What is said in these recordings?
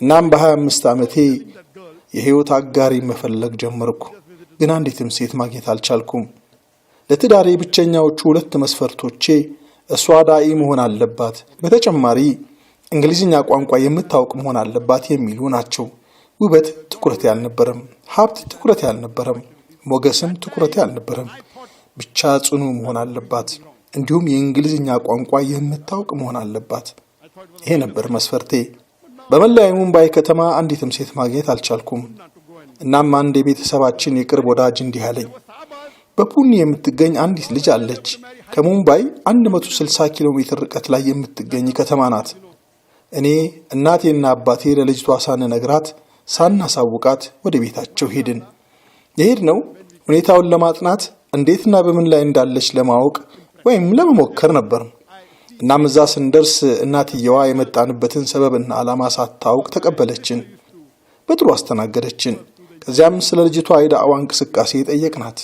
እናም በ25 ዓመቴ የህይወት አጋሪ መፈለግ ጀመርኩ። ግን አንዲትም ሴት ማግኘት አልቻልኩም። ለትዳሬ ብቸኛዎቹ 2 መስፈርቶቼ እሷ ዳኢ መሆን አለባት፣ በተጨማሪ እንግሊዝኛ ቋንቋ የምታውቅ መሆን አለባት የሚሉ ናቸው። ውበት ትኩረት ያልነበረም፣ ሀብት ትኩረት ያልነበረም፣ ሞገስም ትኩረት ያልነበረም፣ ብቻ ጽኑ መሆን አለባት፣ እንዲሁም የእንግሊዝኛ ቋንቋ የምታውቅ መሆን አለባት። ይሄ ነበር መስፈርቴ። በመላው ሙምባይ ከተማ አንዲትም ሴት ማግኘት አልቻልኩም። እናም አንድ የቤተሰባችን የቅርብ ወዳጅ እንዲህ አለኝ፣ በፑኒ የምትገኝ አንዲት ልጅ አለች። ከሙምባይ 160 ኪሎ ሜትር ርቀት ላይ የምትገኝ ከተማ ናት። እኔ እናቴና አባቴ ለልጅቷ ሳንነግራት ሳናሳውቃት ወደ ቤታቸው ሄድን። የሄድነው ሁኔታውን ለማጥናት እንዴትና በምን ላይ እንዳለች ለማወቅ ወይም ለመሞከር ነበር። እናም እዛ ስንደርስ እናትየዋ የመጣንበትን ሰበብና ዓላማ ሳታውቅ ተቀበለችን፣ በጥሩ አስተናገደችን። ከዚያም ስለ ልጅቷ የዳዕዋ እንቅስቃሴ ጠየቅናት።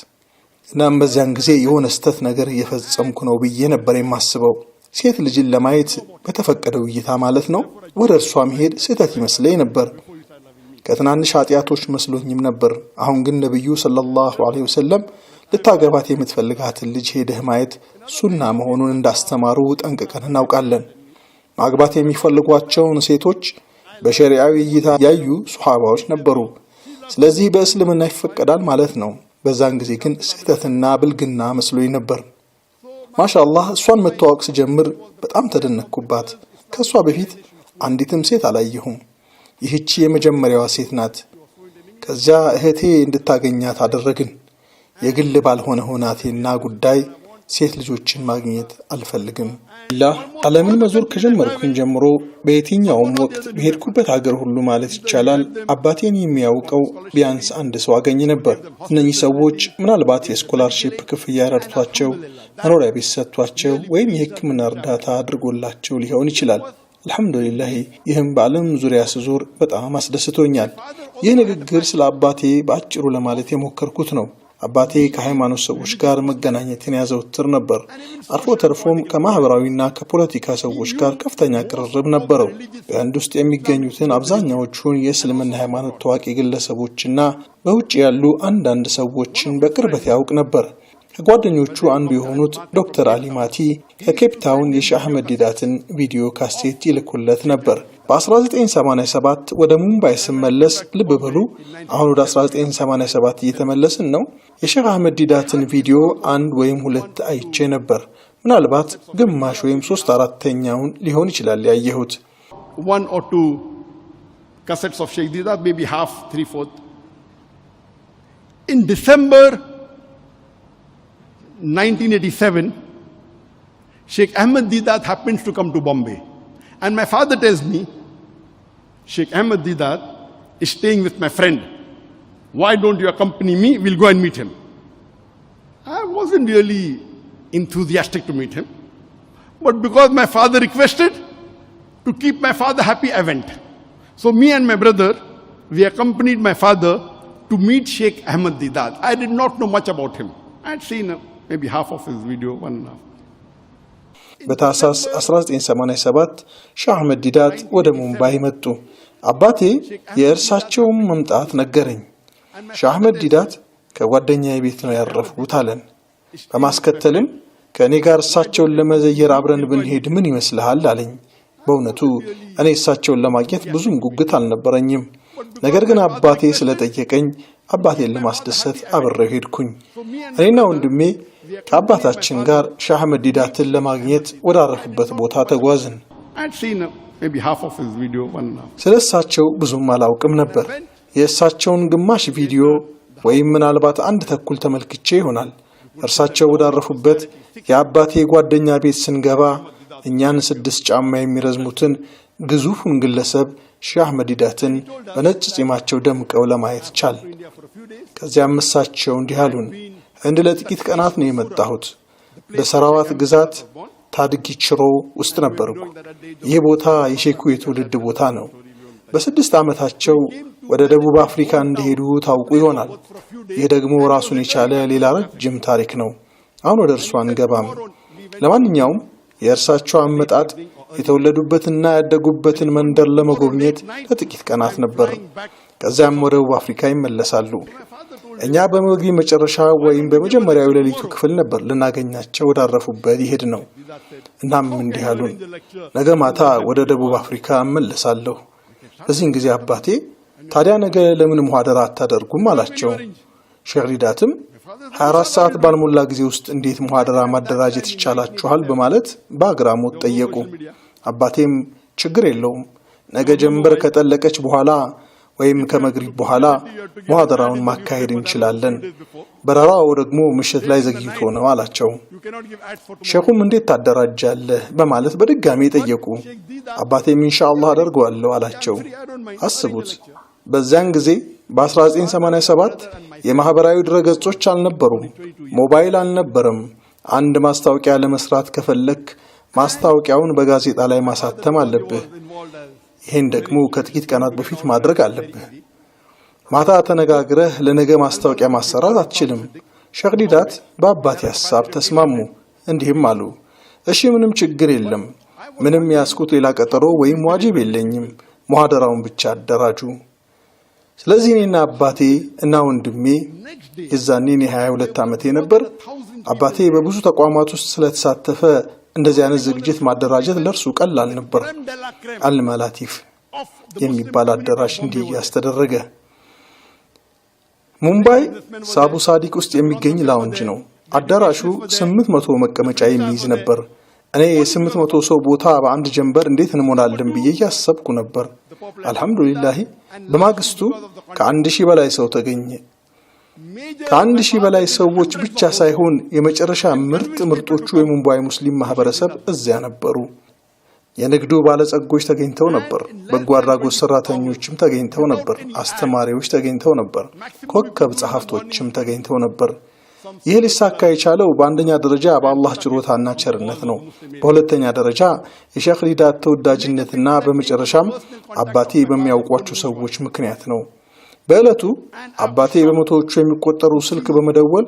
እናም በዚያን ጊዜ የሆነ ስተት ነገር እየፈጸምኩ ነው ብዬ ነበር የማስበው። ሴት ልጅን ለማየት በተፈቀደው እይታ ማለት ነው። ወደ እርሷ መሄድ ስህተት ይመስለኝ ነበር። ከትናንሽ ኃጢአቶች መስሎኝም ነበር። አሁን ግን ነብዩ ሰለላሁ ዐለይሂ ወሰለም ልታገባት የምትፈልጋትን ልጅ ሄደህ ማየት ሱና መሆኑን እንዳስተማሩ ጠንቅቀን እናውቃለን። ማግባት የሚፈልጓቸውን ሴቶች በሸሪዓዊ እይታ ያዩ ሱሐባዎች ነበሩ። ስለዚህ በእስልምና ይፈቀዳል ማለት ነው። በዛን ጊዜ ግን ስህተትና ብልግና መስሎኝ ነበር። ማሻአላህ እሷን መተዋወቅ ስጀምር በጣም ተደነቅኩባት። ከሷ በፊት አንዲትም ሴት አላየሁም። ይህቺ የመጀመሪያዋ ሴት ናት። ከዚያ እህቴ እንድታገኛት አደረግን። የግል ባልሆነ ሆናቴና ጉዳይ ሴት ልጆችን ማግኘት አልፈልግም። ዓለምን መዞር ከጀመርኩኝ ጀምሮ በየትኛውም ወቅት በሄድኩበት ሀገር ሁሉ ማለት ይቻላል አባቴን የሚያውቀው ቢያንስ አንድ ሰው አገኝ ነበር። እነኚህ ሰዎች ምናልባት የስኮላርሺፕ ክፍያ ረድቷቸው፣ መኖሪያ ቤት ሰጥቷቸው ወይም የሕክምና እርዳታ አድርጎላቸው ሊሆን ይችላል። አልሐምዱሊላህ ይህም በዓለም ዙሪያ ስዞር በጣም አስደስቶኛል። ይህ ንግግር ስለ አባቴ በአጭሩ ለማለት የሞከርኩት ነው። አባቴ ከሃይማኖት ሰዎች ጋር መገናኘትን ያዘወትር ነበር። አልፎ ተርፎም ከማህበራዊና ከፖለቲካ ሰዎች ጋር ከፍተኛ ቅርርብ ነበረው። በህንድ ውስጥ የሚገኙትን አብዛኛዎቹን የእስልምና ሃይማኖት ታዋቂ ግለሰቦችና በውጭ ያሉ አንዳንድ ሰዎችን በቅርበት ያውቅ ነበር። ከጓደኞቹ አንዱ የሆኑት ዶክተር አሊ ማቲ ከኬፕ ታውን የሼህ አህመድ ዲዳትን ቪዲዮ ካሴት ይልኩለት ነበር። በ1987 ወደ ሙምባይ ስመለስ፣ ልብ በሉ አሁን ወደ 1987 እየተመለስን ነው። የሼህ አህመድ ዲዳትን ቪዲዮ 1 ወይም 2 አይቼ ነበር። ምናልባት ግማሽ ወይም 3/4ኛውን ሊሆን ይችላል ያየሁት። 1 or 2 cassettes of Sheikh Didat, maybe half, 3/4. In December 1987, Sheikh Ahmed Didat happens to come to Bombay. And my father tells me, Sheikh Ahmed Didat is staying with my friend. Why don't you accompany me? We'll go and meet him. I wasn't really enthusiastic to meet him. But because my father requested, to keep my father happy, I went. So me and my brother, we accompanied my father to meet Sheikh Ahmed Didat. I did not know much about him. I had seen maybe half of his video, 1.5. በታህሳስ 1987 ሼህ አህመድ ዲዳት ወደ ሙምባይ መጡ። አባቴ የእርሳቸውን መምጣት ነገረኝ። ሼህ አህመድ ዲዳት ከጓደኛዬ ቤት ነው ያረፉት አለን። በማስከተልም ከእኔ ጋር እሳቸውን ለመዘየር አብረን ብንሄድ ምን ይመስልሃል አለኝ። በእውነቱ እኔ እሳቸውን ለማግኘት ብዙም ጉጉት አልነበረኝም። ነገር ግን አባቴ ስለጠየቀኝ አባቴን ለማስደሰት አብሬው ሄድኩኝ። እኔና ወንድሜ ከአባታችን ጋር ሼህ አህመድ ዲዳትን ለማግኘት ወዳረፉበት ቦታ ተጓዝን። ስለ እሳቸው ብዙም አላውቅም ነበር። የእሳቸውን ግማሽ ቪዲዮ ወይም ምናልባት 1 ተመልክቼ ይሆናል። እርሳቸው ወዳረፉበት የአባቴ ጓደኛ ቤት ስንገባ እኛን 6 ጫማ የሚረዝሙትን ግዙፉን ግለሰብ ሼህ አህመድ ዲዳትን በነጭ ጺማቸው ደምቀው ለማየት ቻል። ከዚያም እሳቸው እንዲህ አሉን፣ እንደ ለጥቂት ቀናት ነው የመጣሁት። በሰራዋት ግዛት ታድጊችሮ ውስጥ ነበርኩ። ይህ ቦታ የሼኩ የትውልድ ቦታ ነው። በ6 ዓመታቸው ወደ ደቡብ አፍሪካ እንደሄዱ ታውቁ ይሆናል። ይህ ደግሞ ራሱን የቻለ ሌላ ረጅም ታሪክ ነው። አሁን ወደ እርሱ አንገባም። ለማንኛውም የእርሳቸው አመጣጥ የተወለዱበትና ያደጉበትን መንደር ለመጎብኘት ለጥቂት ቀናት ነበር። ከዚያም ወደ ደቡብ አፍሪካ ይመለሳሉ። እኛ በመግቢያ መጨረሻ ወይም በመጀመሪያው ሌሊቱ ክፍል ነበር ልናገኛቸው ወዳረፉበት ይሄድ ነው። እናም እንዲህ አሉን፣ ነገ ማታ ወደ ደቡብ አፍሪካ እመለሳለሁ። በዚህን ጊዜ አባቴ ታዲያ ነገ ለምን ሙሐደራ አታደርጉም አላቸው። ሼክ ሪዳትም 24 ሰዓት ባልሞላ ጊዜ ውስጥ እንዴት ሙሐደራ ማደራጀት ይቻላችኋል በማለት በአግራሞት ጠየቁ። አባቴም ችግር የለውም ነገ ጀንበር ከጠለቀች በኋላ ወይም ከመግሪብ በኋላ ሙሐደራውን ማካሄድ እንችላለን፣ በረራው ደግሞ ምሽት ላይ ዘግይቶ ነው አላቸው። ሼኹም እንዴት ታደራጃለህ በማለት በድጋሚ ጠየቁ። አባቴም ኢንሻአላህ አደርገዋለሁ አላቸው። አስቡት፣ በዚያን ጊዜ በ1987 የማህበራዊ ድረገጾች አልነበሩም፣ ሞባይል አልነበረም። አንድ ማስታወቂያ ለመስራት ከፈለክ ማስታወቂያውን በጋዜጣ ላይ ማሳተም አለብህ። ይሄን ደግሞ ከጥቂት ቀናት በፊት ማድረግ አለብህ። ማታ ተነጋግረህ ለነገ ማስታወቂያ ማሰራት አትችልም። ሼክ ሪዳት በአባቴ ሐሳብ ተስማሙ። እንዲህም አሉ፣ እሺ ምንም ችግር የለም፣ ምንም ያስኩት ሌላ ቀጠሮ ወይም ዋጅብ የለኝም፣ ሙሐደራውን ብቻ አደራጁ። ስለዚህ እኔና አባቴ እና ወንድሜ የዛኔ እኔ 22 ዓመቴ ነበር። አባቴ በብዙ ተቋማት ውስጥ ስለተሳተፈ እንደዚህ አይነት ዝግጅት ማደራጀት ለርሱ ቀላል ነበር። አልመላቲፍ የሚባል አዳራሽ እንዲህ ያስተደረገ። ሙምባይ ሳቡ ሳዲቅ ውስጥ የሚገኝ ላውንጅ ነው። አዳራሹ 800 መቀመጫ የሚይዝ ነበር። እኔ የ800 ሰው ቦታ በአንድ ጀንበር እንዴት እንሞላለን ብዬ ያሰብኩ ነበር። አልহামዱሊላህ በማግስቱ ከ1000 በላይ ሰው ተገኘ። ከ1000 በላይ ሰዎች ብቻ ሳይሆን የመጨረሻ ምርጦቹ የሙምባይ ሙስሊም ማህበረሰብ እዚያ ነበሩ። የንግዱ ባለጸጎች ተገኝተው ነበር። በጎ አድራጎት ሰራተኞችም ተገኝተው ነበር። አስተማሪዎች ተገኝተው ነበር። ኮከብ ጸሐፍቶችም ተገኝተው ነበር። ይህ ሊሳካ የቻለው በአንደኛ ደረጃ በአላህ ችሮታና ቸርነት ነው። በሁለተኛ ደረጃ የሼክ ሪዳት ተወዳጅነትና በመጨረሻም አባቴ በሚያውቋቸው ሰዎች ምክንያት ነው። በእለቱ አባቴ በመቶዎቹ የሚቆጠሩ ስልክ በመደወል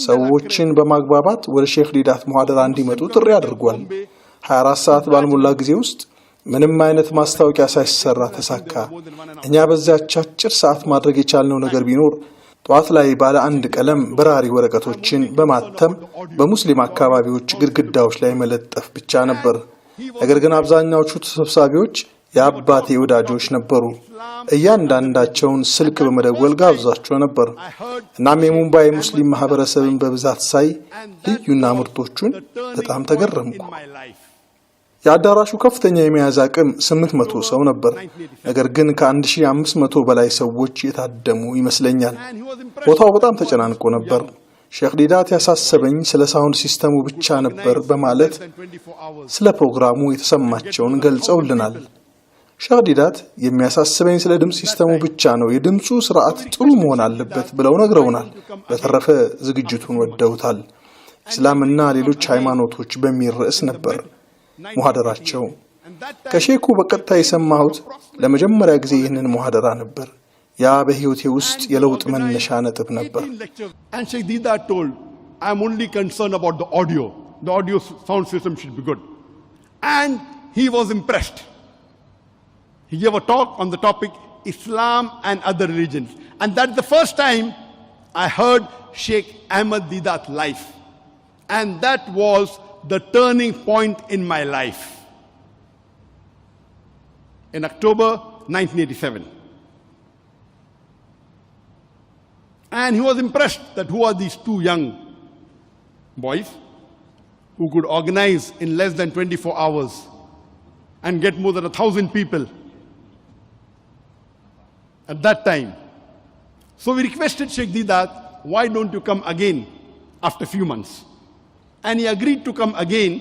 ሰዎችን በማግባባት ወደ ሼክ ሪዳት ሙሐደራ እንዲመጡ ጥሪ አድርጓል። 24 ሰዓት ባልሞላ ጊዜ ውስጥ ምንም አይነት ማስታወቂያ ሳይሰራ ተሳካ። እኛ በዚያች አጭር ሰዓት ማድረግ የቻልነው ነገር ቢኖር ጧት ላይ ባለ አንድ ቀለም በራሪ ወረቀቶችን በማተም በሙስሊም አካባቢዎች ግድግዳዎች ላይ መለጠፍ ብቻ ነበር። ነገር ግን አብዛኛዎቹ ተሰብሳቢዎች የአባቴ ወዳጆች ነበሩ። እያንዳንዳቸውን ስልክ በመደወል ጋብዛቸው ነበር። እናም የሙምባይ ሙስሊም ማህበረሰብን በብዛት ሳይ ልዩና ምርጦቹን በጣም ተገረምኩ። የአዳራሹ ከፍተኛ የመያዝ አቅም 800 ሰው ነበር። ነገር ግን ከ1500 በላይ ሰዎች የታደሙ ይመስለኛል። ቦታው በጣም ተጨናንቆ ነበር። ሼክ ሪዳት ያሳሰበኝ ስለ ሳውንድ ሲስተሙ ብቻ ነበር በማለት ስለ ፕሮግራሙ የተሰማቸውን ገልጸውልናል። ሼክ ሪዳት የሚያሳስበኝ ስለ ድምጽ ሲስተሙ ብቻ ነው፣ የድምጹ ስርዓት ጥሩ መሆን አለበት ብለው ነግረውናል። በተረፈ ዝግጅቱን ወደውታል። እስላምና ሌሎች ሃይማኖቶች በሚል ርዕስ ነበር ሙሐደራቸው። ከሼኩ በቀጥታ የሰማሁት ለመጀመሪያ ጊዜ ይህንን ሙሐደራ ነበር። ያ በህይወቴ ውስጥ የለውጥ መነሻ ነጥብ ነበር። And Sheikh Deedat told, I'm only concerned about the audio. The audio sound system should be good. And he was impressed. He gave a talk on the topic Islam and other religions. And that's the first time I heard Sheikh Ahmad Deedat live. And that was the turning point in my life. In October 1987. And he was impressed that who are these two young boys who could organize in less than 24 hours and get more than 1,000 people at that time. So we requested Sheikh Deedat, why don't you come again after a few months? And he agreed to come again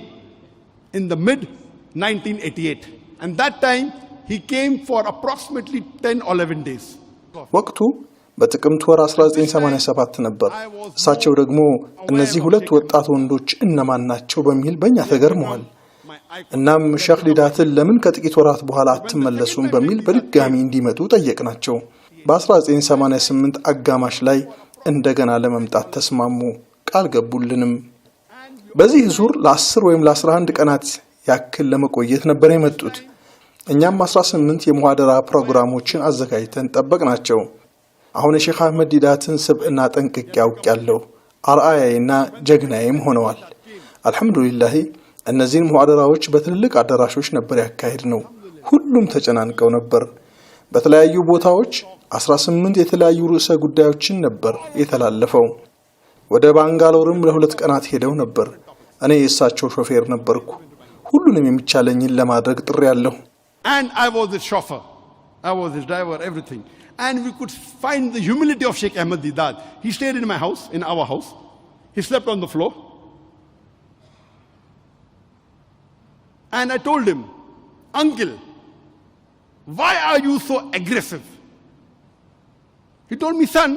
in the mid-1988. And that time he came for approximately 10 or 11 days. ወቅቱ በጥቅምት ወር 1987 ነበር። እሳቸው ደግሞ እነዚህ ሁለት ወጣት ወንዶች እነማን ናቸው በሚል በእኛ ተገርመዋል። እናም ሼክ ሪዳትን ለምን ከጥቂት ወራት በኋላ አትመለሱም በሚል በድጋሚ እንዲመጡ ጠየቅናቸው። በ1988 አጋማሽ ላይ እንደገና ለመምጣት ተስማሙ፣ ቃል ገቡልንም። በዚህ ዙር ለ10 ወይም ለ11 ቀናት ያክል ለመቆየት ነበር የመጡት። እኛም 18 የሙሐደራ ፕሮግራሞችን አዘጋጅተን ጠበቅናቸው። አሁን የሼክ አህመድ ዲዳትን ስብዕና ጠንቅቄ አውቄያለሁ። አርአያዬና ጀግናዬም ሆነዋል። አልሐምዱሊላህ እነዚህን ሙሐደራዎች በትልልቅ አዳራሾች ነበር ያካሄድነው። ሁሉም ተጨናንቀው ነበር። በተለያዩ ቦታዎች 18 የተለያዩ ርዕሰ ጉዳዮችን ነበር የተላለፈው። ወደ ባንጋሎርም ለ2 ቀናት ሄደው ነበር። እኔ የእሳቸው ሾፌር ነበርኩ። ሁሉንም የሚቻለኝን ለማድረግ ጥሬያለሁ። And I was his chauffeur. I was his driver, everything. And we could find the humility of Sheikh Ahmad Deedat. He stayed in my house, in our house. He slept on the floor. And I told him, "Uncle, why are you so aggressive?" He told me, "Son,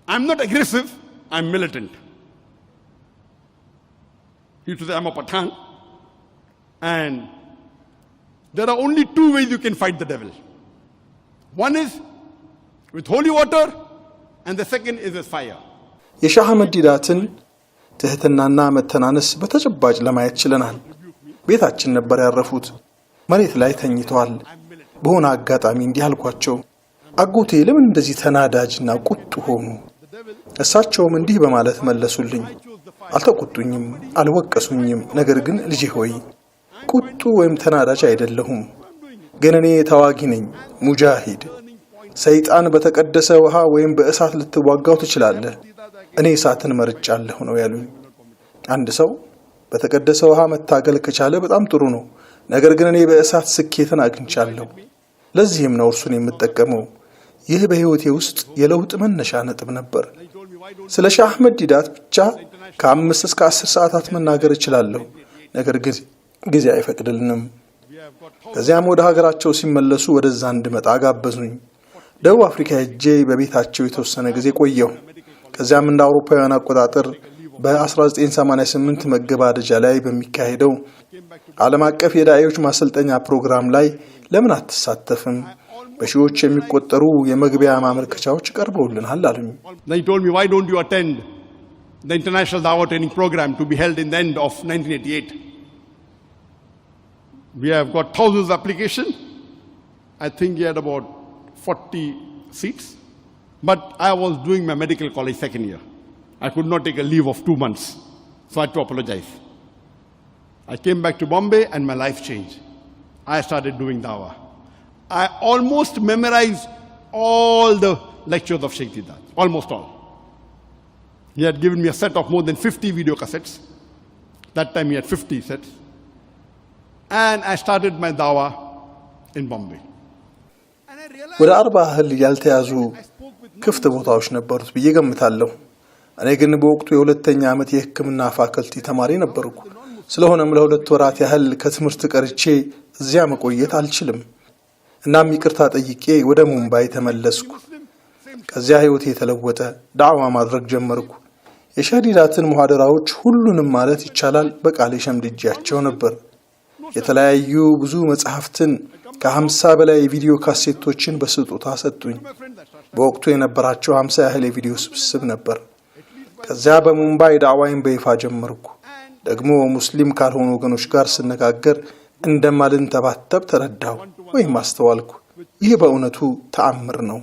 I'm not aggressive, I'm militant." He used to say, "I'm a Pathan." And there are only 2 ways you can fight the devil. One is with holy water, and the second is with fire. የሼህ አህመድ ዲዳትን ትህትናና መተናነስ በተጨባጭ ለማየት ችለናል። ቤታችን ነበር ያረፉት። መሬት ላይ ተኝተዋል። በሆነ አጋጣሚ እንዲህ አልኳቸው፣ አጎቴ ለምን እንደዚህ ተናዳጅና ቁጡ ሆኑ? እሳቸውም እንዲህ በማለት መለሱልኝ፣ አልተቆጡኝም፣ አልወቀሱኝም። ነገር ግን ልጄ ሆይ ቁጡ ወይም ተናዳጅ አይደለሁም፣ ግን እኔ ተዋጊ ነኝ፣ ሙጃሂድ። ሰይጣን በተቀደሰ ውሃ ወይም በእሳት ልትዋጋው ትችላለህ፣ እኔ እሳትን መርጫለሁ ነው ያሉኝ። አንድ ሰው በተቀደሰ ውሃ መታገል ከቻለ በጣም ጥሩ ነው። ነገር ግን እኔ በእሳት ስኬትን አግኝቻለሁ። ለዚህም ነው እርሱን የምጠቀመው። ይህ በህይወቴ ውስጥ የለውጥ መነሻ ነጥብ ነበር። ስለ ሼህ አህመድ ዲዳት ብቻ ከ5 እስከ 10 ሰዓታት መናገር እችላለሁ። ነገር ግን ጊዜ አይፈቅድልንም። ከዚያም ወደ ሀገራቸው ሲመለሱ ወደዛ እንድመጣ ጋበዙኝ። ደቡብ አፍሪካ ሄጄ በቤታቸው የተወሰነ ጊዜ ቆየሁ። ከዚያም እንደ አውሮፓውያን አቆጣጠር በ1988 መገባደጃ ላይ በሚካሄደው ዓለም አቀፍ የዳዒዎች ማሰልጠኛ ፕሮግራም ላይ ለምን አትሳተፍም? በሺዎች የሚቆጠሩ የመግቢያ ማመልከቻዎች ቀርበውልናል አሉኝ። They told me, "Why don't you attend the International Dawah Training Program to be held in the end of 1988? We have got thousands of applications. I think we had about 40 seats. But I was doing my medical college second year. I could not take a leave of 2 months, so I had to apologize. I came back to Bombay and my life changed. I started doing dawah. I almost memorized all the lectures of Sheikh Deedat, almost all. He had given me a set of more than 50 video cassettes. That time he had 50 sets. And I started my dawah in Bombay. ወደ 40 ያህል ያልተያዙ ክፍት ቦታዎች ነበሩት ብዬ ገምታለሁ። እኔ ግን በወቅቱ የ2ኛ ዓመት የሕክምና ፋከልቲ ተማሪ ነበርኩ። ስለሆነም ለ2 ወራት ያህል ከትምህርት ቀርቼ እዚያ መቆየት አልችልም። እናም ይቅርታ ጠይቄ ወደ ሙምባይ ተመለስኩ። ከዚያ ህይወቴ የተለወጠ፣ ዳዕዋ ማድረግ ጀመርኩ። የሼህ ዲዳትን ሙሐደራዎች ሁሉንም ማለት ይቻላል በቃሌ ሸምድጃቸው ነበር። የተለያዩ ብዙ መጽሐፍትን ከ50 በላይ ቪዲዮ ካሴቶችን በስጦታ ሰጡኝ። በወቅቱ የነበራቸው 50 ያህል የቪዲዮ ስብስብ ነበር። ከዚያ በሙምባይ ዳዕዋይን በይፋ ጀመርኩ። ደግሞ ሙስሊም ካልሆኑ ወገኖች ጋር ስነጋገር እንደማልንተባተብ ተረዳሁ ወይም አስተዋልኩ። ይህ በእውነቱ ተአምር ነው።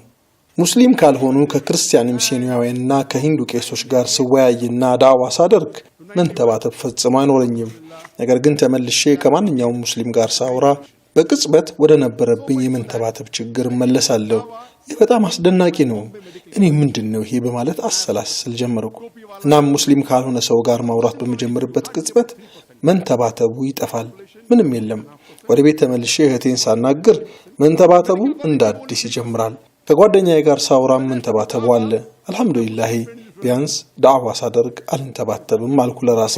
ሙስሊም ካልሆኑ ከክርስቲያን ሚስዮናውያንና ከሂንዱ ቄሶች ጋር ስወያይና ዳዕዋ ሳደርግ መንተባተብ ፈጽሞ አይኖረኝም። ነገር ግን ተመልሼ ከማንኛውም ሙስሊም ጋር ሳውራ በቅጽበት ወደ ነበረብኝ የመንተባተብ ችግር መለሳለሁ። ይህ በጣም አስደናቂ ነው። እኔ ምንድነው ይሄ በማለት አሰላስል ጀመርኩ። እናም ሙስሊም ካልሆነ ሰው ጋር ማውራት በመጀመርበት ቅጽበት መንተባተቡ ይጠፋል። ምንም የለም። ወደ ቤት ተመልሼ እህቴን ሳናግር መንተባተቡ እንደ አዲስ ይጀምራል። ከጓደኛዬ ጋር ሳውራም መንተባተቡ አለ። አልহামዱሊላህ ቢያንስ ዳዕዋ ሳደርግ አልንተባተብም አልኩ ለራሴ።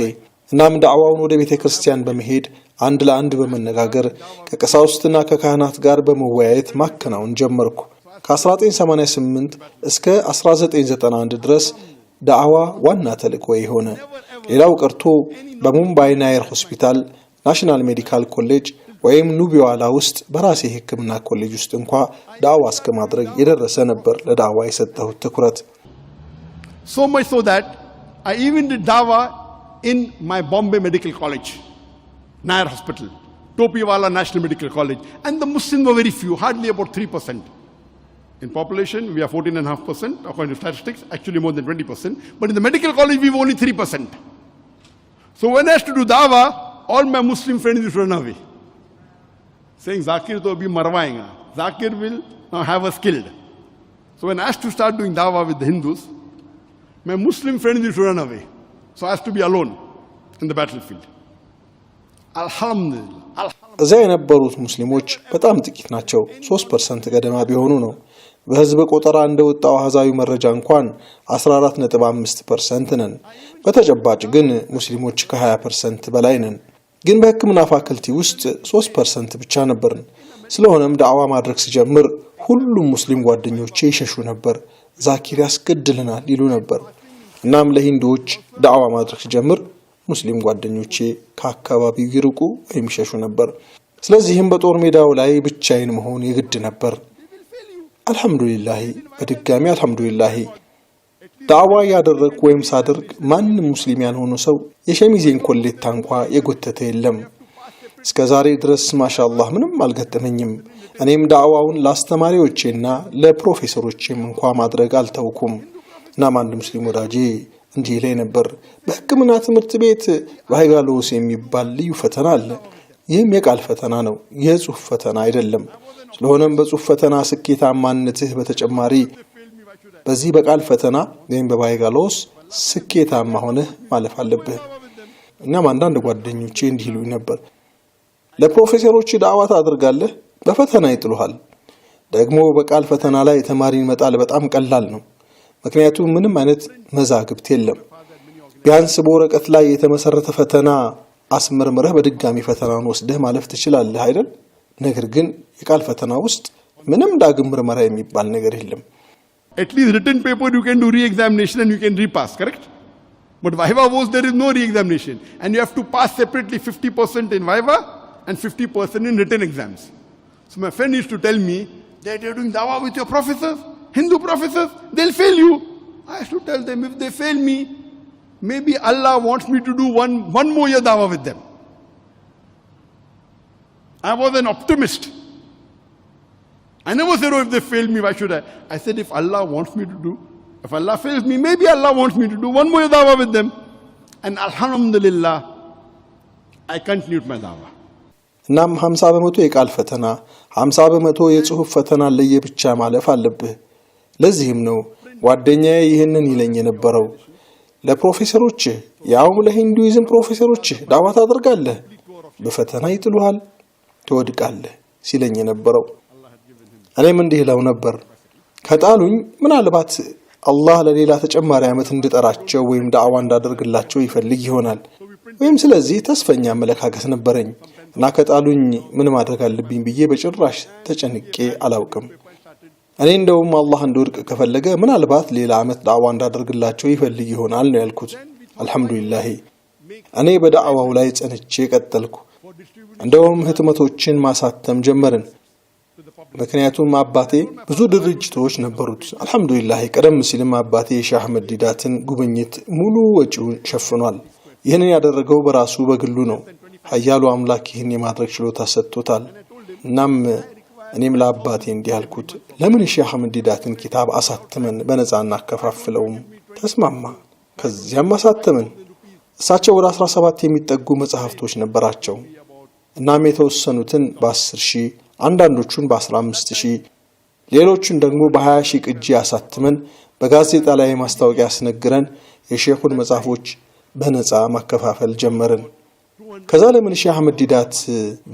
እናም ዳዕዋውን ወደ ቤተ ክርስቲያን በመሄድ አንድ ለአንድ በመነጋገር ከቀሳውስትና ከካህናት ጋር በመወያየት ማከናወን ጀመርኩ። ከ1988 እስከ 1991 ድረስ ዳዕዋ ዋና ተልእኮዬ ሆነ። ሌላው ቀርቶ በሙምባይ ናየር ሆስፒታል፣ ናሽናል ሜዲካል ኮሌጅ ወይም ኑቢዋላ ውስጥ በራሴ ሕክምና ኮሌጅ ውስጥ እንኳ ዳዕዋ እስከ ማድረግ የደረሰ ነበር ለዳዕዋ የሰጠሁት ትኩረት። So much so that I even did dawah in my Bombay Medical College, Nair Hospital, Topiwala National Medical College. And the Muslims were very few, hardly about 3%. In population, we are 14.5%, according to statistics, actually more than 20%. But in the medical college, we were only 3%. So when I used to do dawah, all my Muslim friends used to run away, saying, Zakir to abhi marwayenga. Zakir will now have us killed. So when I asked to start doing dawah with the Hindus, my Muslim friends used to run away. So I had to be alone in the battlefield. Alhamdulillah. እዚያ የነበሩት ሙስሊሞች በጣም ጥቂት ናቸው። 3% ገደማ ቢሆኑ ነው። በህዝብ ቆጠራ እንደወጣው አሃዛዊ መረጃ እንኳን 14.5% ነን። በተጨባጭ ግን ሙስሊሞች ከ20% በላይ ነን። ግን በሕክምና ፋክልቲ ውስጥ 3% ብቻ ነበርን። ስለሆነም ዳዕዋ ማድረግ ሲጀምር ሁሉም ሙስሊም ጓደኞቼ ይሸሹ ነበር። ዛኪር ያስገድልናል ይሉ ነበር። እናም ለሂንዶች ዳዕዋ ማድረግ ሲጀምር ሙስሊም ጓደኞቼ ከአካባቢው ይርቁ ወይም ይሸሹ ነበር። ስለዚህም በጦር ሜዳው ላይ ብቻዬን መሆን የግድ ነበር። አልহামዱሊላህ በድጋሚ አልহামዱሊላህ ዳዕዋ ያደረኩ ወይም ሳደርግ ማንም ሙስሊም ያልሆነ ሰው የሸሚዜን ኮሌታ እንኳን የጎተተ የለም። እስከዛሬ ድረስ ማሻአላህ ምንም አልገጠመኝም። እኔም ዳዕዋውን ለአስተማሪዎቼና ለፕሮፌሰሮቼም እንኳን ማድረግ አልተውኩም። እና አንድ ሙስሊም ወዳጄ እንዲህ ላይ ነበር፣ በሕክምና ትምህርት ቤት ቫይጋሎስ የሚባል ልዩ ፈተና አለ። ይህም የቃል ፈተና ነው፣ የጽሑፍ ፈተና አይደለም። ስለሆነም በጽሑፍ ፈተና ስኬታማነትህ በተጨማሪ በዚህ በቃል ፈተና ወይም በቫይጋሎስ ስኬታማ ሆነህ ማለፍ አለብህ። እናም አንዳንድ ጓደኞቼ እንዲህ ይሉኝ ነበር፣ ለፕሮፌሰሮች ዳዕዋ ታደርጋለህ፣ በፈተና ይጥሉሃል። ደግሞ በቃል ፈተና ላይ ተማሪን መጣል በጣም ቀላል ነው። ምክንያቱም ምንም አይነት መዛግብት የለም። ቢያንስ በወረቀት ላይ የተመሰረተ ፈተና አስመርምረህ በድጋሚ ፈተናውን ወስደህ ማለፍ ትችላለህ አይደል? ነገር ግን የቃል ፈተና ውስጥ ምንም ዳግም ምርመራ የሚባል ነገር የለም። At least written paper you can do re-examination and you can repass, correct? But Viva was there is no re-examination and you have to pass separately 50% in Viva and 50% in written exams. So my friend used to tell me that you're doing dawah with your professors, Hindu professors, they'll fail you. I used to tell them, if they fail me, maybe Allah wants me to do one more year dawah with them. I was an optimist. I never said, oh, if they fail me, why should I? I said, if Allah wants me to do, if Allah fails me, maybe Allah wants me to do one more year dawah with them. And alhamdulillah, I continued my dawah. እናም 50% የቃል ፈተና 50% የጽሑፍ ፈተና ለየብቻ ማለፍ አለብህ። ለዚህም ነው ጓደኛዬ ይህንን ይለኝ የነበረው፣ ለፕሮፌሰሮች ያውም ለሂንዱይዝም ፕሮፌሰሮች ዳዕዋ ታደርጋለህ፣ በፈተና ይጥሉሃል፣ ትወድቃለህ ሲለኝ የነበረው። እኔም እንዲህ ለው ነበር፣ ከጣሉኝ ምናልባት አላህ ለሌላ ተጨማሪ ዓመት እንድጠራቸው ወይም ዳዕዋ እንዳደርግላቸው ይፈልግ ይሆናል፣ ወይም ስለዚህ ተስፈኛ አመለካከት ነበረኝ እና ከጣሉኝ ምን ማድረግ አለብኝ ብዬ በጭራሽ ተጨንቄ አላውቅም። እኔ እንደውም አላህ እንድወድቅ ከፈለገ ምናልባት ሌላ ዓመት ዳዕዋ እንዳደርግላቸው ይፈልግ ይሆናል ነው ያልኩት። አልহামዱሊላህ እኔ በዳዕዋው ላይ ጸንቼ ቀጠልኩ። እንደውም ህትመቶችን ማሳተም ጀመርን። ምክንያቱም አባቴ ብዙ ድርጅቶች ነበሩት። አልহামዱሊላህ ቀደም ሲልም አባቴ የሼህ አህመድ ዲዳትን ጉብኝት ሙሉ ወጪውን ሸፍኗል። ይህንን ያደረገው በራሱ በግሉ ነው። ኃያሉ አምላክ ይህን የማድረግ ችሎታ ሰጥቶታል። እናም እኔም ለአባቴ እንዲህ አልኩት፣ ለምን የሼህ አህመድ ዲዳትን ኪታብ አሳተመን በነፃ እናከፋፍለውም? ተስማማ። ከዚያም አሳተመን። እሳቸው ወደ 17 የሚጠጉ መጽሐፍቶች ነበራቸው። እናም የተወሰኑትን በ10,000 አንዳንዶቹን በ15,000 ሌሎቹን ደግሞ በ20,000 ቅጂ አሳትመን በጋዜጣ ላይ ማስታወቂያ አስነግረን የሼኹን መጽሐፎች በነፃ ማከፋፈል ጀመርን። ከዛ ለምን ሼህ አህመድ ዲዳት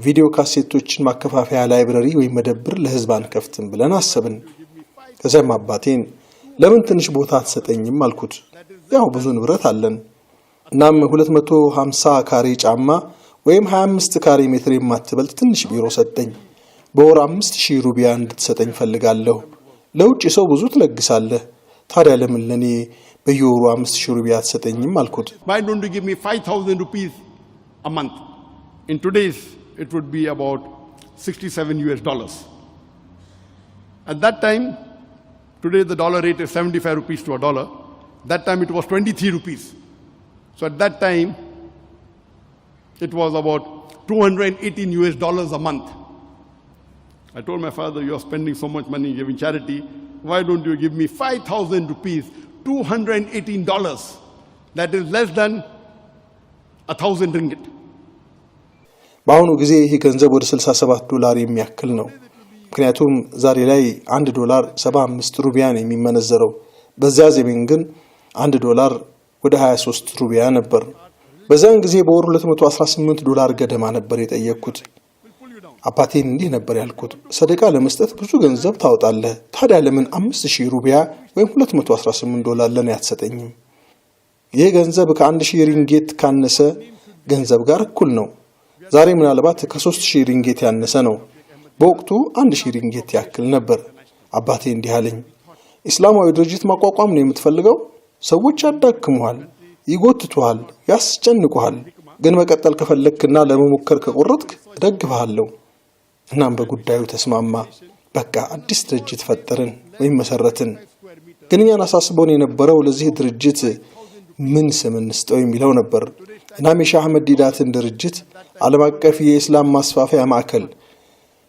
ቪዲዮ ካሴቶችን ማከፋፈያ ላይብረሪ ወይም መደብር ለህዝብ አንከፍትም ብለን አሰብን። ከዛም አባቴን ለምን ትንሽ ቦታ አትሰጠኝም አልኩት። ያው ብዙ ንብረት አለን። እናም 250 ካሬ ጫማ ወይም 25 ካሬ ሜትር የማትበልጥ ትንሽ ቢሮ ሰጠኝ። በወር 5,000 ሩቢያ እንድትሰጠኝ ፈልጋለሁ። ለውጭ ሰው ብዙ ትለግሳለህ፣ ታዲያ ለምን ለኔ በየወሩ 5,000 ሩቢያ አትሰጠኝም አልኩት። Why don't you give me 5,000 rupees a month? In today's, it would be about $67. At that time, today the dollar rate is 75 rupees to a dollar. That time it was 23 rupees. So at that time, it was about $218 a month. I told my father, you are spending so much money giving charity. Why don't you give me 5,000 rupees, $218? That is less than 1,000 ringgit. በአሁኑ ጊዜ ይህ ገንዘብ ወደ $67 የሚያክል ነው። ምክንያቱም ዛሬ ላይ $1 75 ሩቢያን የሚመነዘረው። በዚያ ዘመን ግን $1 ወደ 23 ሩቢያ ነበር። በዛን ጊዜ በወር $218 ገደማ ነበር የጠየቅኩት። አባቴን እንዲህ ነበር ያልኩት፣ ሰደቃ ለመስጠት ብዙ ገንዘብ ታወጣለህ፣ ታዲያ ለምን 5000 ሩቢያ ወይም $218 ለኔ አትሰጠኝም? ይህ ገንዘብ ከ1000 ሪንጌት ካነሰ ገንዘብ ጋር እኩል ነው። ዛሬ ምናልባት ከ3000 ሪንጌት ያነሰ ነው። በወቅቱ 1000 ሪንጌት ያክል ነበር። አባቴ እንዲህ አለኝ፣ እስላማዊ ድርጅት ማቋቋም ነው የምትፈልገው? ሰዎች ያዳክሙሃል፣ ይጎትቱሃል፣ ያስጨንቁሃል። ግን መቀጠል ከፈለክና ለመሞከር ከቆረጥክ እደግፍሃለሁ። እናም በጉዳዩ ተስማማ። በቃ አዲስ ድርጅት ፈጠርን ወይም መሰረትን። ግን እኛን አሳስቦን የነበረው ለዚህ ድርጅት ምን ስም እንስጠው የሚለው ነበር። እናም የሼህ አህመድ ዲዳትን ድርጅት ዓለም አቀፍ የእስላም ማስፋፊያ ማዕከል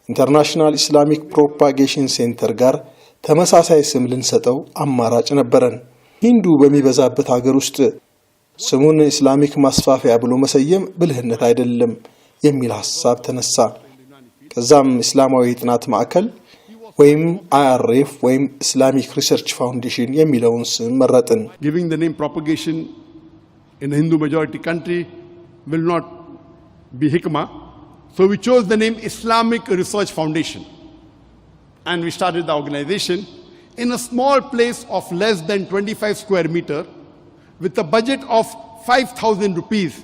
ኢንተርናሽናል ኢስላሚክ ፕሮፓጌሽን ሴንተር ጋር ተመሳሳይ ስም ልንሰጠው አማራጭ ነበረን። ሂንዱ በሚበዛበት ሀገር ውስጥ ስሙን ኢስላሚክ ማስፋፊያ ብሎ መሰየም ብልህነት አይደለም የሚል ሐሳብ ተነሳ። ከዛም እስላማዊ ጥናት ማዕከል ወይም IRF ወይም ኢስላሚክ ሪሰርች ፋውንዴሽን የሚለውን ስም መረጥን። Giving the name propagation in a Hindu majority country will not be hikmah. So we chose the name Islamic Research Foundation. And we started the organization in a small place of less than 25 square meter with a budget of 5,000 rupees.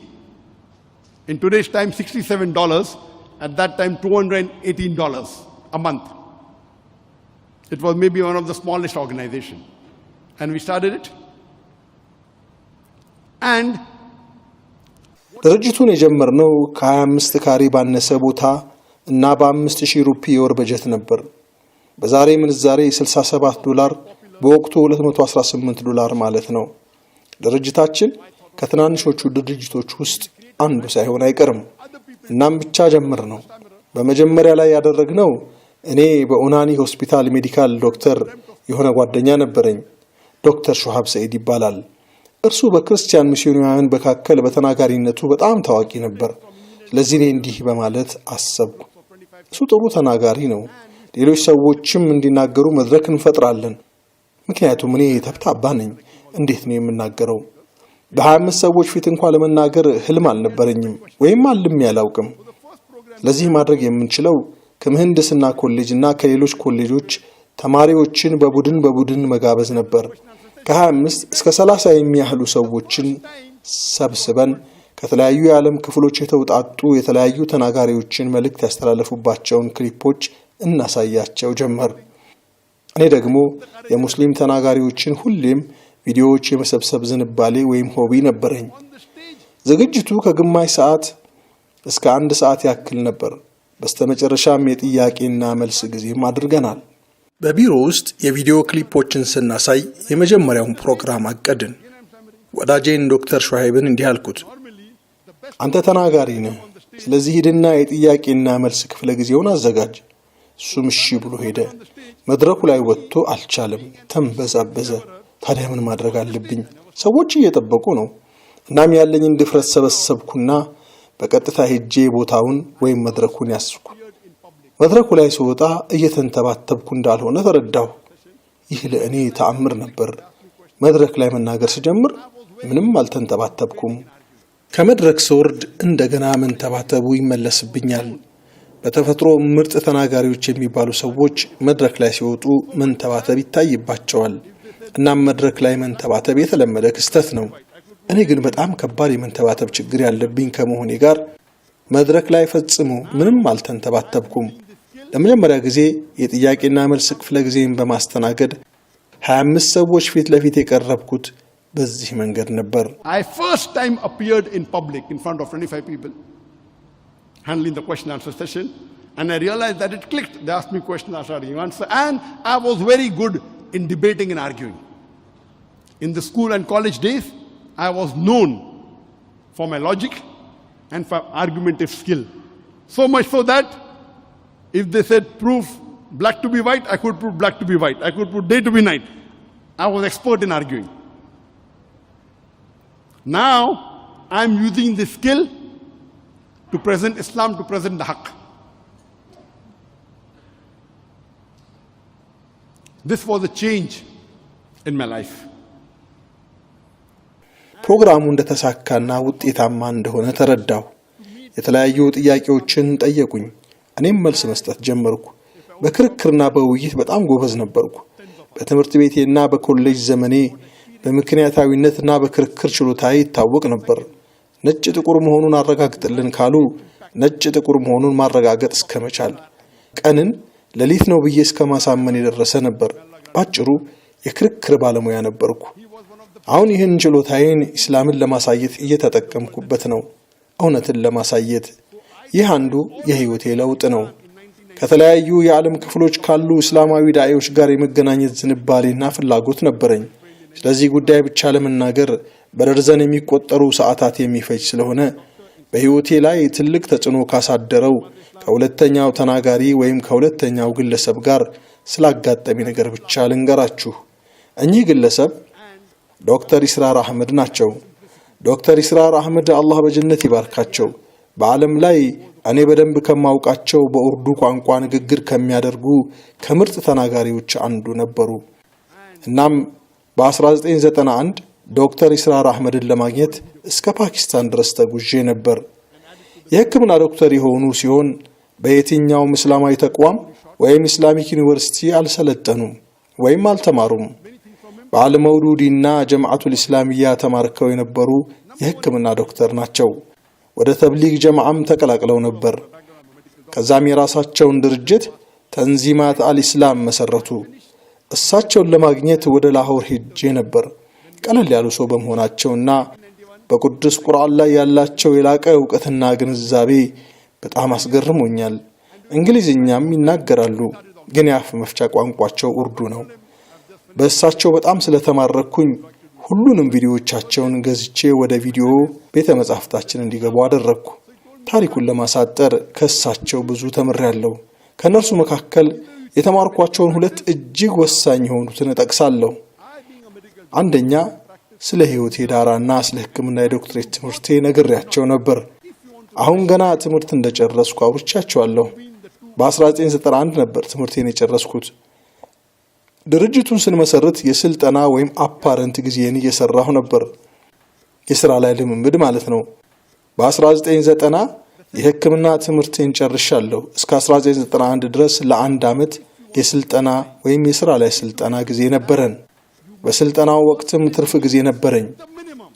In today's time, $67. At that time, $218 a month. It was maybe one of the smallest organizations. And we started it. And ድርጅቱን የጀመርነው ከ25 ካሬ ባነሰ ቦታ እና በ5000 ሩፒ የወር በጀት ነበር። በዛሬ ምንዛሬ $67፣ በወቅቱ $218 ማለት ነው። ድርጅታችን ከትናንሾቹ ድርጅቶች ውስጥ አንዱ ሳይሆን አይቀርም። እናም ብቻ ጀምር ነው። በመጀመሪያ ላይ ያደረግነው እኔ በኡናኒ ሆስፒታል ሜዲካል ዶክተር የሆነ ጓደኛ ነበረኝ። ዶክተር ሹሃብ ሰዒድ ይባላል። እርሱ በክርስቲያን ሚስዮናውያን መካከል በተናጋሪነቱ በጣም ታዋቂ ነበር። ስለዚህ እኔ እንዲህ በማለት አሰብኩ፣ እሱ ጥሩ ተናጋሪ ነው፣ ሌሎች ሰዎችም እንዲናገሩ መድረክ እንፈጥራለን። ምክንያቱም እኔ ተብታባ ነኝ፣ እንዴት ነው የምናገረው? በ25 ሰዎች ፊት እንኳን ለመናገር ህልም አልነበረኝም ወይም አልሜ አላውቅም። ለዚህ ማድረግ የምንችለው ከምህንድስና ኮሌጅ እና ከሌሎች ኮሌጆች ተማሪዎችን በቡድን መጋበዝ ነበር። ከ25 እስከ 30 የሚያህሉ ሰዎችን ሰብስበን ከተለያዩ የዓለም ክፍሎች የተውጣጡ የተለያዩ ተናጋሪዎችን መልእክት ያስተላለፉባቸውን ክሊፖች እናሳያቸው ጀመር። እኔ ደግሞ የሙስሊም ተናጋሪዎችን ሁሌም ቪዲዮዎች የመሰብሰብ ዝንባሌ ወይም ሆቢ ነበረኝ። ዝግጅቱ ከግማሽ ሰዓት እስከ 1 ሰዓት ያክል ነበር። በስተመጨረሻም የጥያቄና መልስ ጊዜም አድርገናል። በቢሮ ውስጥ የቪዲዮ ክሊፖችን ስናሳይ የመጀመሪያውን ፕሮግራም አቀድን። ወዳጄን ዶክተር ሹሃይብን እንዲህ አልኩት፣ አንተ ተናጋሪ ነህ፣ ስለዚህ ሂድና የጥያቄና መልስ ክፍለ ጊዜውን አዘጋጅ። እሱም እሺ ብሎ ሄደ። መድረኩ ላይ ወጥቶ አልቻለም፣ ተንበዛበዘ። ታዲያ ምን ማድረግ አለብኝ? ሰዎች እየጠበቁ ነው። እናም ያለኝን ድፍረት ሰበሰብኩና በቀጥታ ሄጄ ቦታውን ወይም መድረኩን ያስኩ። መድረኩ ላይ ስወጣ እየተንተባተብኩ እንዳልሆነ ተረዳሁ። ይህ ለእኔ ተአምር ነበር። መድረክ ላይ መናገር ስጀምር ምንም አልተንተባተብኩም። ከመድረክ ስወርድ እንደገና መንተባተቡ ይመለስብኛል። በተፈጥሮ ምርጥ ተናጋሪዎች የሚባሉ ሰዎች መድረክ ላይ ሲወጡ መንተባተብ ይታይባቸዋል። እናም መድረክ ላይ መንተባተብ የተለመደ ክስተት ነው። እኔ ግን በጣም ከባድ የመንተባተብ ችግር ያለብኝ ከመሆኔ ጋር መድረክ ላይ ፈጽሞ ምንም አልተንተባተብኩም። ለመጀመሪያ ጊዜ የጥያቄና መልስ ክፍለ ጊዜን በማስተናገድ 25 ሰዎች ፊት ለፊት የቀረብኩት በዚህ መንገድ ነበር። I first time appeared in public in front of 25 people handling the question answer session, and I realized that it clicked. They asked me questions, I started to answer, and I was very good in debating and arguing. In the school and college days, I was known for my logic and for argumentative skill. So much so that if they said prove black to be white, I could prove black to be white. I could prove day to be night. I was expert in arguing. Now, I'm using this skill to present Islam, to present the Haqq. This was a change in my life. ፕሮግራሙ እንደተሳካና ውጤታማ እንደሆነ ተረዳሁ። የተለያዩ ጥያቄዎችን ጠየቁኝ። እኔም መልስ መስጠት ጀመርኩ። በክርክርና በውይይት በጣም ጎበዝ ነበርኩ። በትምህርት ቤቴና በኮሌጅ ዘመኔ በምክንያታዊነትና በክርክር ችሎታዬ ይታወቅ ነበር። ነጭ ጥቁር መሆኑን አረጋግጥልን ካሉ ነጭ ጥቁር መሆኑን ማረጋገጥ እስከመቻል፣ ቀንን ሌሊት ነው ብዬ እስከማሳመን የደረሰ ነበር። ባጭሩ የክርክር ባለሙያ ነበርኩ። አሁን ይህን ችሎታዬን ኢስላምን ለማሳየት እየተጠቀምኩበት ነው። እውነትን ለማሳየት። ይህ አንዱ የህይወቴ ለውጥ ነው። ከተለያዩ የዓለም ክፍሎች ካሉ እስላማዊ ዳዒዎች ጋር የመገናኘት ዝንባሌና ፍላጎት ነበረኝ። ስለዚህ ጉዳይ ብቻ ለመናገር በደርዘን የሚቆጠሩ ሰዓታት የሚፈጅ ስለሆነ በህይወቴ ላይ ትልቅ ተጽዕኖ ካሳደረው ከሁለተኛው ተናጋሪ ወይም ከሁለተኛው ግለሰብ ጋር ስላጋጠሚ ነገር ብቻ ልንገራችሁ። እኚህ ግለሰብ ዶክተር ኢስራር አህመድ ናቸው። ዶክተር ኢስራር አህመድ አላህ በጀነት ይባርካቸው በዓለም ላይ እኔ በደንብ ከማውቃቸው በኡርዱ ቋንቋ ንግግር ከሚያደርጉ ከምርጥ ተናጋሪዎች አንዱ ነበሩ። እናም በ1991 ዶክተር ኢስራር አህመድን ለማግኘት እስከ ፓኪስታን ድረስ ተጉዤ ነበር። የሕክምና ዶክተር የሆኑ ሲሆን በየትኛውም እስላማዊ ተቋም ወይም ኢስላሚክ ዩኒቨርሲቲ አልሰለጠኑም ወይም አልተማሩም። በአልመውዱዲና ጀማዓቱል ኢስላሚያ ተማርከው የነበሩ የሕክምና ዶክተር ናቸው። ወደ ተብሊግ ጀማዓም ተቀላቅለው ነበር። ከዛም የራሳቸውን ድርጅት ተንዚማት አልኢስላም መሰረቱ። እሳቸውን ለማግኘት ወደ ላሆር ሄጄ ነበር። ቀለል ያሉ ሰው በመሆናቸውና በቅዱስ ቁርአን ላይ ያላቸው የላቀ ዕውቀትና ግንዛቤ በጣም አስገርሞኛል። እንግሊዝኛም ይናገራሉ፣ ግን የአፍ መፍቻ ቋንቋቸው ኡርዱ ነው። በእሳቸው በጣም ስለተማረኩኝ ሁሉንም ቪዲዮዎቻቸውን ገዝቼ ወደ ቪዲዮ ቤተ መጻሕፍታችን እንዲገቡ አደረግኩ። ታሪኩን ለማሳጠር ከእሳቸው ብዙ ተምሬያለሁ። ከነርሱ መካከል የተማርኳቸውን ሁለት እጅግ ወሳኝ የሆኑትን እጠቅሳለሁ። አንደኛ ስለ ሕይወቴ ዳራና ስለ ሕክምና የዶክትሬት ትምህርቴ ነግሬያቸው ነበር። አሁን ገና ትምህርት እንደጨረስኩ አውርቻቸዋለሁ። በ1991 ነበር ትምህርቴን የጨረስኩት። ድርጅቱን ስንመሰርት የስልጠና ወይም አፓረንት ጊዜን እየሰራሁ ነበር። የሥራ ላይ ልምምድ ማለት ነው። በ1990 የሕክምና ትምህርቴን ጨርሻለሁ። እስከ 1991 ድረስ ለአንድ ዓመት የስልጠና ወይም የሥራ ላይ ስልጠና ጊዜ ነበረን። በስልጠናው ወቅትም ትርፍ ጊዜ ነበረኝ።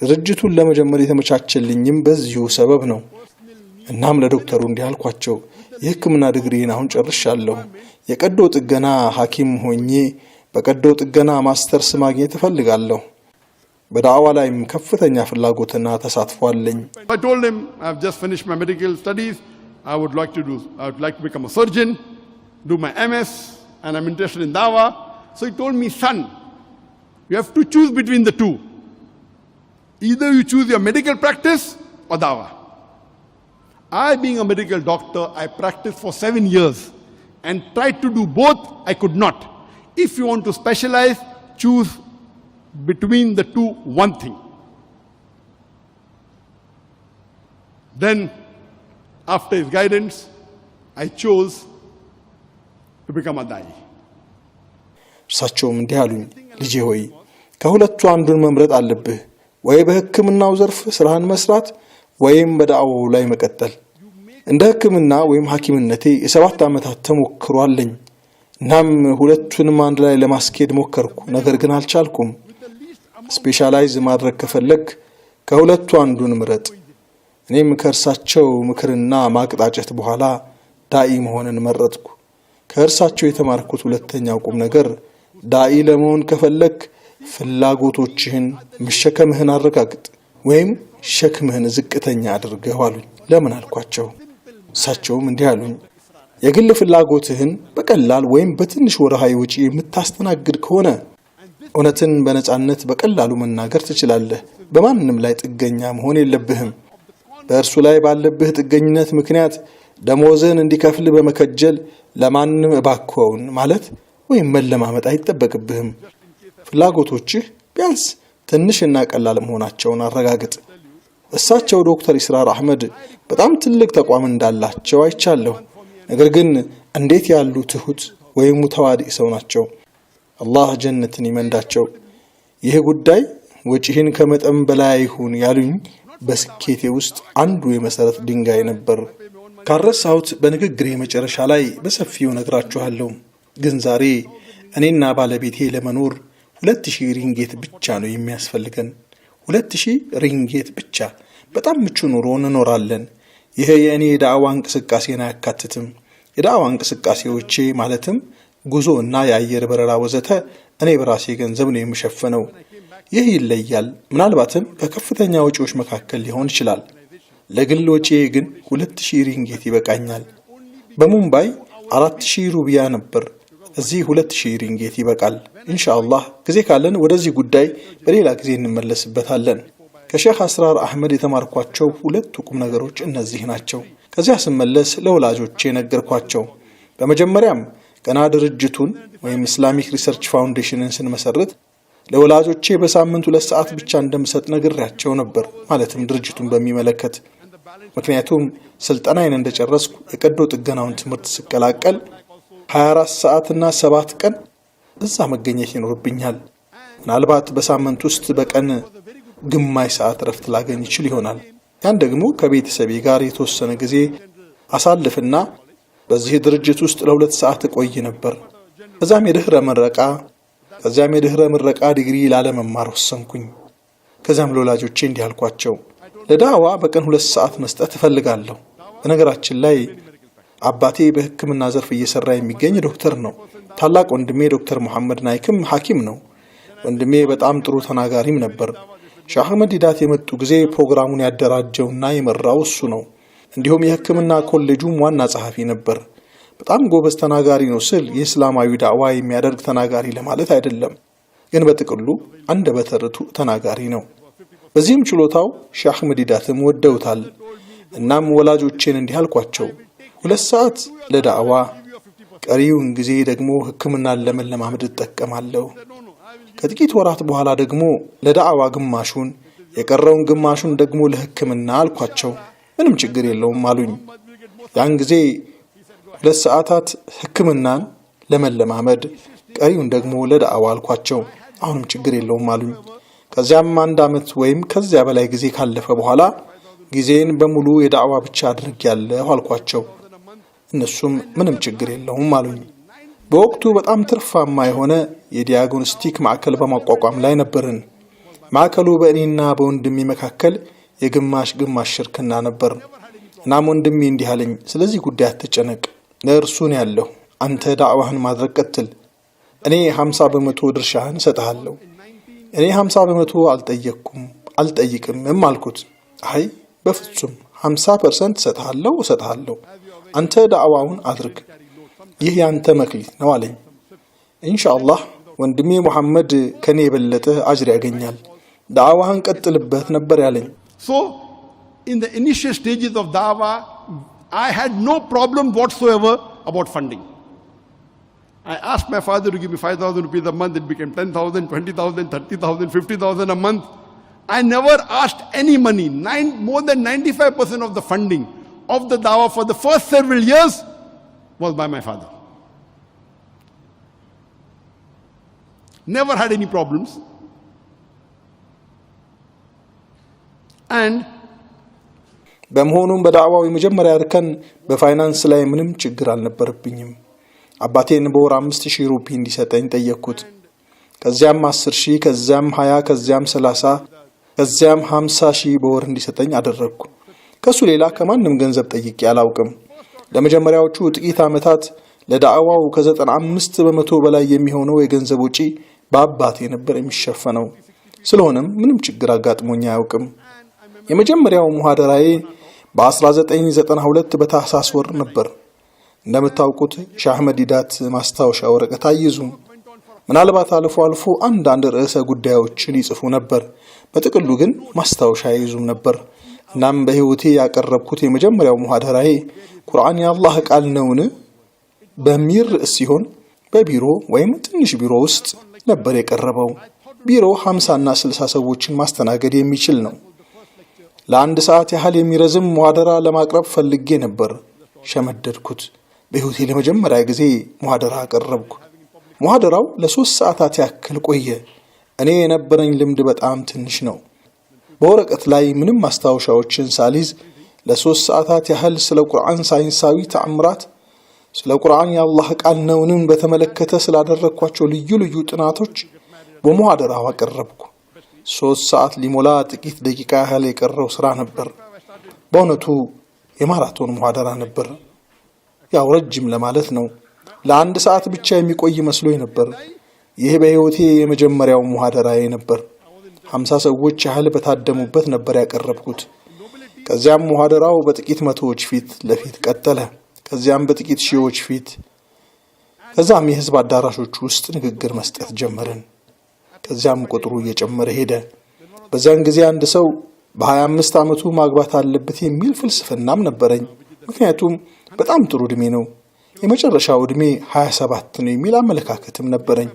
ድርጅቱን ለመጀመር የተመቻቸልኝም በዚሁ ሰበብ ነው። እናም ለዶክተሩ እንዲህ አልኳቸው፣ የሕክምና ዲግሪን አሁን ጨርሻለሁ። የቀዶ ጥገና ሐኪም ሆኜ በቀዶ ጥገና ማስተርስ ማግኘት እፈልጋለሁ። በዳዕዋ ላይም ከፍተኛ ፍላጎትና ተሳትፎ አለኝ። I told him I've just finished my medical studies. I would like to become a surgeon, do my MS, and I'm interested in dawah. So he told me, son, you have to choose between the two. Either you choose your medical practice or dawah. I, being a medical doctor, I practiced for 7 years and tried to do both. I could not. If you want to specialize, choose between the two one thing. Then, after his guidance, I chose to become a da'i. እርሳቸውም እንዲህ አሉኝ፣ ልጄ ሆይ ከሁለቱ አንዱን መምረጥ አለብህ። ወይ በሕክምናው ዘርፍ ስራህን መስራት ወይም በዳዕዋው ላይ መቀጠል። እንደ ሕክምና ወይም ሐኪምነቴ የ7 ዓመታት ተሞክሮ አለኝ። እናም ሁለቱንም አንድ ላይ ለማስኬድ ሞከርኩ፣ ነገር ግን አልቻልኩም። ስፔሻላይዝ ማድረግ ከፈለግ ከሁለቱ አንዱን ምረጥ። እኔም ከእርሳቸው ምክርና ማቅጣጨት በኋላ ዳኢ መሆንን መረጥኩ። ከእርሳቸው የተማርኩት ሁለተኛው ቁም ነገር ዳኢ ለመሆን ከፈለግ ፍላጎቶችህን መሸከምህን አረጋግጥ ወይም ሸክምህን ዝቅተኛ አድርገህ አሉኝ። ለምን አልኳቸው። እሳቸውም እንዲህ አሉኝ፣ የግል ፍላጎትህን በቀላል ወይም በትንሽ ወርሃዊ ወጪ የምታስተናግድ ከሆነ እውነትን በነጻነት በቀላሉ መናገር ትችላለህ። በማንም ላይ ጥገኛ መሆን የለብህም። በእርሱ ላይ ባለብህ ጥገኝነት ምክንያት ደሞዝን እንዲከፍል በመከጀል ለማንም እባክዎን ማለት ወይም መለማመጥ አይጠበቅብህም። ፍላጎቶችህ ቢያንስ ትንሽና ቀላል መሆናቸውን አረጋግጥ። እሳቸው ዶክተር ኢስራር አህመድ በጣም ትልቅ ተቋም እንዳላቸው አይቻለሁ። ነገር ግን እንዴት ያሉ ትሁት ወይም ሙተዋዲዕ ሰው ናቸው። አላህ ጀነትን ይመንዳቸው። ይህ ጉዳይ ወጪህን ከመጠን በላይ ይሁን ያሉኝ በስኬቴ ውስጥ አንዱ የመሰረት ድንጋይ ነበር። ካረሳሁት በንግግሬ መጨረሻ ላይ በሰፊው ነግራችኋለሁ። ግን ዛሬ እኔና ባለቤቴ ለመኖር 2000 ሪንጌት ብቻ ነው የሚያስፈልገን። 2000 ሪንጌት ብቻ። በጣም ምቹ ኑሮ እንኖራለን። ይሄ የእኔ የዳዕዋ እንቅስቃሴን አያካትትም። የዳዕዋ እንቅስቃሴዎቼ ማለትም ጉዞ እና የአየር በረራ ወዘተ እኔ በራሴ ገንዘብ ነው የምሸፈነው። ይህ ይለያል። ምናልባትም ከከፍተኛ ወጪዎች መካከል ሊሆን ይችላል። ለግል ወጪዬ ግን 2000 ሪንጌት ይበቃኛል። በሙምባይ 4000 ሩቢያ ነበር። እዚህ 2000 ሪንጌት ይበቃል። ኢንሻአላህ ጊዜ ካለን ወደዚህ ጉዳይ በሌላ ጊዜ እንመለስበታለን። ከሼክ አስራር አህመድ የተማርኳቸው 2 ቁም ነገሮች እነዚህ ናቸው። ከዚያ ስመለስ ለወላጆቼ ነገርኳቸው። በመጀመሪያም ገና ድርጅቱን ወይም ኢስላሚክ ሪሰርች ፋውንዴሽንን ስንመሰርት ለወላጆቼ በሳምንት 2 ሰዓት ብቻ እንደምሰጥ ነግሬያቸው ነበር። ማለትም ድርጅቱን በሚመለከት ምክንያቱም ስልጠናዬን እንደጨረስኩ የቀዶ ጥገናውን ትምህርት ስቀላቀል 24 ሰዓትና 7 ቀን እዛ መገኘት ይኖርብኛል። ምናልባት በሳምንት ውስጥ በቀን ግማሽ ሰዓት ረፍት ላገኝ ይችል ይሆናል። ያን ደግሞ ከቤተሰቤ ጋር የተወሰነ ጊዜ አሳልፍና በዚህ ድርጅት ውስጥ ለ2 ሰዓት እቆይ ነበር። ከዚያም የድህረ ምረቃ ዲግሪ ላለመማር ወሰንኩኝ። ከዚያም ለወላጆቼ እንዲህ አልኳቸው፣ ለዳዕዋ በቀን 2 ሰዓት መስጠት እፈልጋለሁ። በነገራችን ላይ አባቴ በሕክምና ዘርፍ እየሰራ የሚገኝ ዶክተር ነው። ታላቅ ወንድሜ ዶክተር መሐመድ ናይክም ሐኪም ነው። ወንድሜ በጣም ጥሩ ተናጋሪም ነበር። ሼህ አህመድ ዲዳት የመጡ ጊዜ ፕሮግራሙን ያደራጀውና የመራው እሱ ነው። እንዲሁም የሕክምና ኮሌጁም ዋና ጸሐፊ ነበር። በጣም ጎበዝ ተናጋሪ ነው ስል የእስላማዊ ዳዕዋ የሚያደርግ ተናጋሪ ለማለት አይደለም፣ ግን በጥቅሉ አንደበተ ርቱዕ ተናጋሪ ነው። በዚህም ችሎታው ሼህ አህመድ ዲዳትም ወደውታል። እናም ወላጆቼን እንዲህ አልኳቸው፣ 2 ሰዓት ለዳዕዋ፣ ቀሪውን ጊዜ ደግሞ ሕክምናን ለመለማመድ እጠቀማለሁ። ከጥቂት ወራት በኋላ ደግሞ ለዳዕዋ ግማሹን፣ የቀረውን ግማሹን ደግሞ ለሕክምና አልኳቸው። ምንም ችግር የለውም አሉኝ። ያን ጊዜ 2 ሰዓታት ሕክምናን ለመለማመድ፣ ቀሪውን ደግሞ ለዳዕዋ አልኳቸው። አሁንም ችግር የለውም አሉኝ። ከዚያም 1 ዓመት ወይም ከዚያ በላይ ጊዜ ካለፈ በኋላ ጊዜን በሙሉ የዳዕዋ ብቻ አድርጌያለሁ አልኳቸው። እነሱም ምንም ችግር የለውም አሉኝ። በወቅቱ በጣም ትርፋማ የሆነ የዲያግኖስቲክ ማዕከል በማቋቋም ላይ ነበርን። ማዕከሉ በእኔና በወንድሜ መካከል የግማሽ ሽርክና ነበር። እናም ወንድሜ እንዲህ አለኝ፣ ስለዚህ ጉዳይ አትጨነቅ፣ ለእርሱ ነው ያለው፣ አንተ ዳዕዋህን ማድረግ ቀጥል፣ እኔ 50 በመቶ ድርሻህን እሰጥሃለሁ። እኔ 50 በመቶ አልጠይቅምም አልኩት። አይ በፍጹም 50% እሰጥሃለሁ፣ አንተ ዳዕዋውን አድርግ፣ ይህ ያንተ መክሊት ነው አለኝ። ኢንሻአላህ ወንድሜ ሙሐመድ ከኔ የበለጠ አጅር ያገኛል፣ ዳዕዋህን ቀጥልበት ነበር ያለኝ። So in the initial stages of da'wah, I had no problem whatsoever about funding. I asked my father to give me 5,000 rupees a month. It became 10,000, 20,000, 30,000, 50,000 a month. I never asked any money. More than 95% of the funding of the da'wah for the first several years was by my father. Never had any problems. And በመሆኑም በዳዕዋው የመጀመሪያ እርከን በፋይናንስ ላይ ምንም ችግር አልነበረብኝም። አባቴን በወር 5000 ሩፒ እንዲሰጠኝ ጠየቅኩት። ከዚያም 10000፣ ከዚያም 20፣ ከዚያም 30፣ ከዚያም 50000 በወር እንዲሰጠኝ አደረግኩ። ከሱ ሌላ ከማንም ገንዘብ ጠይቄ አላውቅም። ለመጀመሪያዎቹ ጥቂት ዓመታት ለዳዕዋው ከ95 በመቶ በላይ የሚሆነው የገንዘብ ወጪ በአባቴ ነበር የሚሸፈነው። ስለሆነም ምንም ችግር አጋጥሞኝ አያውቅም። የመጀመሪያው ሙሐደራዬ በ1992 በታህሳስ ወር ነበር። እንደምታውቁት ሼህ አህመድ ዲዳት ማስታወሻ ወረቀት አይዙም። ምናልባት አልፎ አልፎ አንዳንድ ርዕሰ ጉዳዮችን ይጽፉ ነበር። በጥቅሉ ግን ማስታወሻ አይዙም ነበር። እናም በህይወቴ ያቀረብኩት የመጀመሪያው ሙሐደራዬ ቁርአን የአላህ ቃል ነውን በሚል ሲሆን በቢሮ ወይም ትንሽ ቢሮ ውስጥ ነበር የቀረበው። ቢሮ 50 እና 60 ሰዎችን ማስተናገድ የሚችል ነው። ለአንድ ሰዓት ያህል የሚረዝም ሙሐደራ ለማቅረብ ፈልጌ ነበር። ሸመደድኩት። በህይወቴ ለመጀመሪያ ጊዜ ሙሐደራ አቀረብኩ። ሙሐደራው ለ3 ሰዓታት ያክል ቆየ። እኔ የነበረኝ ልምድ በጣም ትንሽ ነው። በወረቀት ላይ ምንም ማስታወሻዎችን ሳልይዝ ለ3 ሰዓታት ያህል ስለ ቁርአን ሳይንሳዊ ተአምራት፣ ስለ ቁርአን የአላህ ቃል ነውን በተመለከተ ስላደረኳቸው ልዩ ልዩ ጥናቶች በሙሐደራው አቀረብኩ። 3 ሰዓት ሊሞላ ጥቂት ደቂቃ ያህል የቀረው ስራ ነበር። በእውነቱ የማራቶን ሙሐደራ ነበር። ያው ረጅም ለማለት ነው። ለ1 ሰዓት ብቻ የሚቆይ መስሎኝ ነበር። ይህ በህይወቴ የመጀመሪያው ሙሐደራዬ ነበር። 50 ሰዎች ያህል በታደሙበት ነበር ያቀረብኩት። ከዚያም ሙሐደራው በጥቂት መቶዎች ፊት ለፊት ቀጠለ። ከዚያም በጥቂት ሺዎች ፊት፣ ከዛም የህዝብ አዳራሾች ውስጥ ንግግር መስጠት ጀመርን። ከዚያም ቁጥሩ እየጨመረ ሄደ። በዚያን ጊዜ አንድ ሰው በ25 ዓመቱ ማግባት አለበት የሚል ፍልስፍናም ነበረኝ። ምክንያቱም በጣም ጥሩ እድሜ ነው። የመጨረሻው እድሜ 27 ነው የሚል አመለካከትም ነበረኝ።